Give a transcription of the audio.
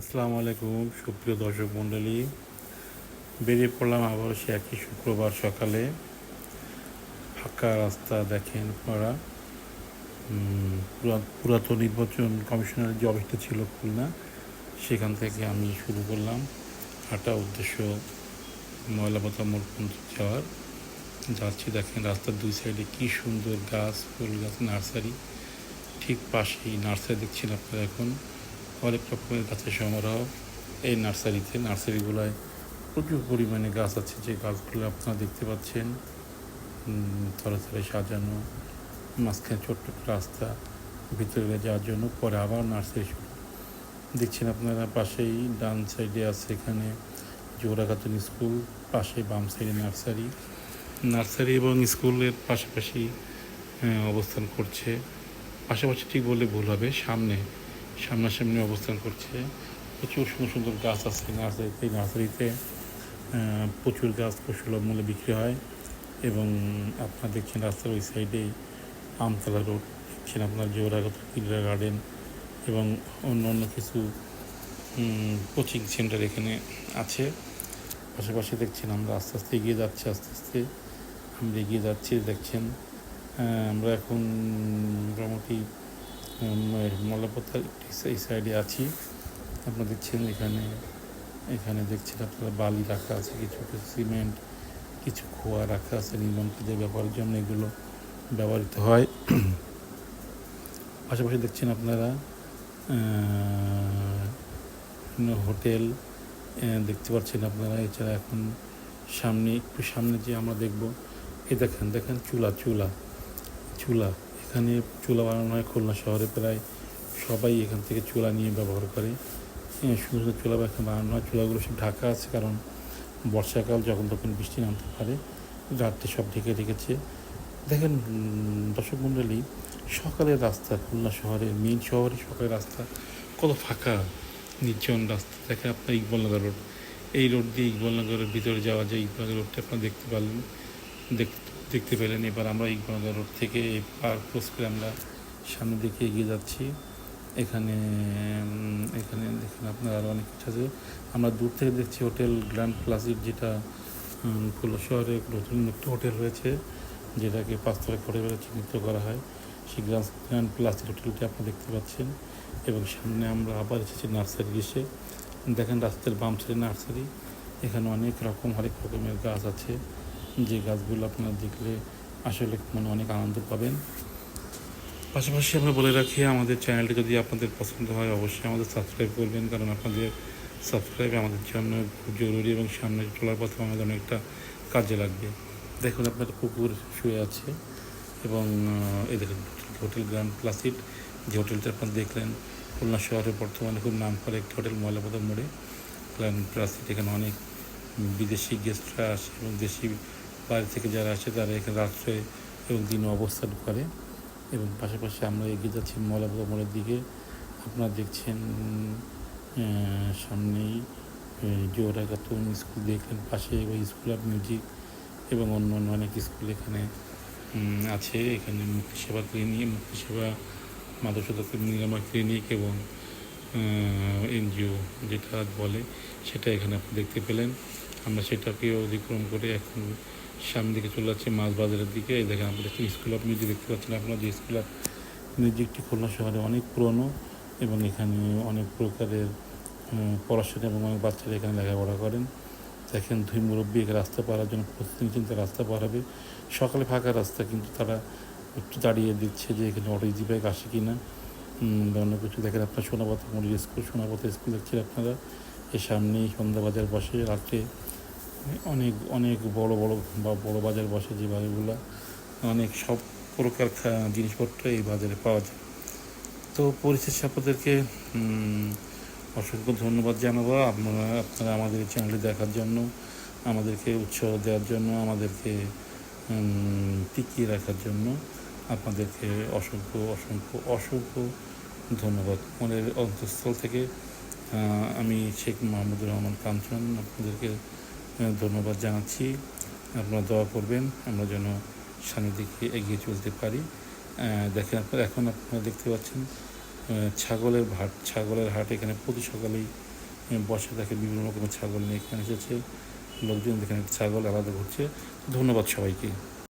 আসসালামু আলাইকুম সুপ্রিয় দর্শক মণ্ডলী। বেরিয়ে পড়লাম আবার সে একই শুক্রবার সকালে। ফাঁকা রাস্তা দেখেন আপনারা। পুরাতন নির্বাচন কমিশনারের যে অফিসটা ছিল খুলনা, সেখান থেকে আমি শুরু করলাম হাঁটা। উদ্দেশ্য ময়লাপাতা মোড় পর্যন্ত যাচ্ছি। দেখেন রাস্তার দুই সাইডে কি সুন্দর গাছ, ফুল গাছ, নার্সারি। ঠিক পাশেই নার্সারি দেখছেন আপনারা। এখন অনেক রকমের গাছের সমারোহ এই নার্সারিগুলোয় প্রচুর পরিমাণে গাছ আছে, যে গাছগুলো আপনারা দেখতে পাচ্ছেন তলে তলে সাজানো। মাঝখানে ছোট্ট রাস্তা ভিতরে যাওয়ার জন্য, পরে আবার নার্সারি শুরু দেখছেন আপনারা। পাশেই ডান সাইডে আছে এখানে জোড়া খাতুন স্কুল, পাশে বাম সাইডে নার্সারি এবং স্কুলের পাশাপাশি অবস্থান করছে। পাশাপাশি ঠিক বললে ভুল হবে, সামনাসামনি অবস্থান করছে। প্রচুর সুন্দর সুন্দর গাছ আছে নার্সারিতে প্রচুর গাছ সুলভ মূল্যে বিক্রি হয়। এবং আপনারা দেখছেন রাস্তার ওই সাইডেই আমতলা রোড, দেখছেন আপনার জোড়াগত কিডরা গার্ডেন এবং অন্য কিছু কোচিং সেন্টার এখানে আছে। পাশাপাশি দেখছেন আমরা আস্তে আস্তে এগিয়ে যাচ্ছি। দেখছেন আমরা এখন মোটামুটি ময়লাপাতার এই সাইডে আছি। আপনারা দেখছেন এখানে দেখছেন আপনারা বালি রাখা আছে, কিছু সিমেন্ট, কিছু খোয়া রাখা আছে নির্মাণ কাজের ব্যবহারের জন্য, এগুলো ব্যবহৃত হয়। পাশাপাশি দেখছেন আপনারা হোটেল দেখতে পাচ্ছেন আপনারা। এছাড়া এখন একটু সামনে যে আমরা দেখব, দেখেন চুলা এখানে চুলা বানানো হয়। খুলনা শহরে প্রায় সবাই এখান থেকে চুলা নিয়ে ব্যবহার করে। সুন্দর চুলা এখানে বানানো হয়। চুলাগুলো সব ঢাকা আছে, কারণ বর্ষাকাল যখন তখন বৃষ্টি নামতে পারে। রাত্রে সব ঢেকে রেখেছে। দেখেন দর্শক মণ্ডলী, সকালের রাস্তা খুলনা শহরের মেইন শহরে সকালের রাস্তা কত ফাঁকা, নির্জন রাস্তা। দেখেন আপনার ইকবালনগর রোড, এই রোড দিয়ে ইকবালনগরের ভিতরে যাওয়া যায়। ইকবালনগর রোডটা আপনারা দেখতে পেলেন। এবার আমরা ইকবালনগর রোড থেকে পার ক্রস করে আমরা সামনের দিকে এগিয়ে যাচ্ছি। এখানে দেখেন আপনার আরও অনেক কিছু আছে। আমরা দূর থেকে দেখছি হোটেল গ্র্যান্ড প্লাসিড, যেটা খুলনা শহরে নতুন একটা হোটেল হয়েছে, যেটাকে পাঁচতলা হোটেল বলে চিহ্নিত করা হয়। সেই গ্র্যান্ড প্লাসিড হোটেলটি আপনারা দেখতে পাচ্ছেন। এবং সামনে আমরা আবার এসেছি নার্সারি এসে। দেখেন রাস্তার বাম সাইডে নার্সারি, এখানে হরেক রকমের গাছ আছে, যে গাছগুলো আপনারা দেখলে আসলে অনেক আনন্দ পাবেন। পাশাপাশি আমরা বলে রাখি, আমাদের চ্যানেলটি যদি আপনাদের পছন্দ হয় অবশ্যই আমাদের সাবস্ক্রাইব করবেন, কারণ আপনাদের সাবস্ক্রাইব আমাদের জন্য খুব জরুরি এবং সামনে চলার পথে আমাদের অনেকটা কাজে লাগবে। দেখুন আপনার কুকুর শুয়ে আছে। এবং এই দেখুন হোটেল গ্র্যান্ড প্লাসিড, যে হোটেলটা আপনারা দেখলেন, খুলনা শহরে বর্তমানে খুব নাম করা একটি হোটেল ময়লাপাতা মোড়ে গ্র্যান্ড প্লাসিড। এখানে অনেক বিদেশি গেস্টরা আসে এবং দেশি বাইরে থেকে যারা আসে তারা এখানে রাত্রে এবং দিনে অবস্থান করে। এবং পাশাপাশি আমরা এগিয়ে যাচ্ছি ময়লাপাতা মোড়ের দিকে। আপনারা দেখছেন সামনেই জোড়া খাতুন স্কুল দেখলেন, পাশে ওই স্কুল অফ মিউজিক এবং অন্য অনেক স্কুল এখানে আছে। এখানে মুক্তিসেবা মাদকতা নিরাময় ক্লিনিক এবং এনজিও যেটা বলে, সেটা এখানে আপনি দেখতে পেলেন। আমরা সেটাকে অতিক্রম করে এখন সামনের দিকে চলে যাচ্ছি মাছ বাজারের দিকে। এই দেখেন আমাদের স্কুল অফ মিউজিক দেখতে পাচ্ছেন আপনারা, যে স্কুল অফ মিউজিকটি খুলনা শহরে অনেক পুরনো এবং এখানে অনেক প্রকারের পড়াশোনা এবং অনেক বাচ্চারা এখানে লেখাপড়া করেন। দেখেন দুই মুরব্বী রাস্তা পারার জন্য প্রস্তুতি নিচ্ছেন, তারা রাস্তা পার হবে। সকালে ফাঁকা রাস্তা, কিন্তু তারা একটু দাঁড়িয়ে দিচ্ছে যে এখানে অটো ইজি বাইক আসে কি না অন্য কিছু। দেখেন আপনার সোনাপাতা মোড়ের স্কুল, দেখছেন আপনারা। এর সামনেই সন্ধ্যা বাজার বসে, রাত্রে অনেক বড় বাজার বসে, যে বাজারগুলো অনেক সব প্রকার জিনিসপত্র এই বাজারে পাওয়া যায়। তো পরিশেষে আপনাদেরকে অসংখ্য ধন্যবাদ জানাবো আপনারা আমাদের এই চ্যানেলটি দেখার জন্য, আমাদেরকে উৎসাহ দেওয়ার জন্য, আমাদেরকে টিকিয়ে রাখার জন্য আপনাদেরকে অসংখ্য ধন্যবাদ। মনের অন্তঃস্থল থেকে আমি শেখ মাহমুদুর রহমান কাঞ্চন আপনাদেরকে ধন্যবাদ জানাচ্ছি। আপনারা দোয়া করবেন আমরা যেন সামনের দিকে এগিয়ে চলতে পারি। দেখেন আপনারা দেখতে পাচ্ছেন ছাগলের হাট এখানে প্রতি সকালেই বসে থাকে। বিভিন্ন রকমের ছাগল নিয়ে এখানে এসেছে লোকজন, এখানে ছাগল আলাদা ঘুরছে। ধন্যবাদ সবাইকে।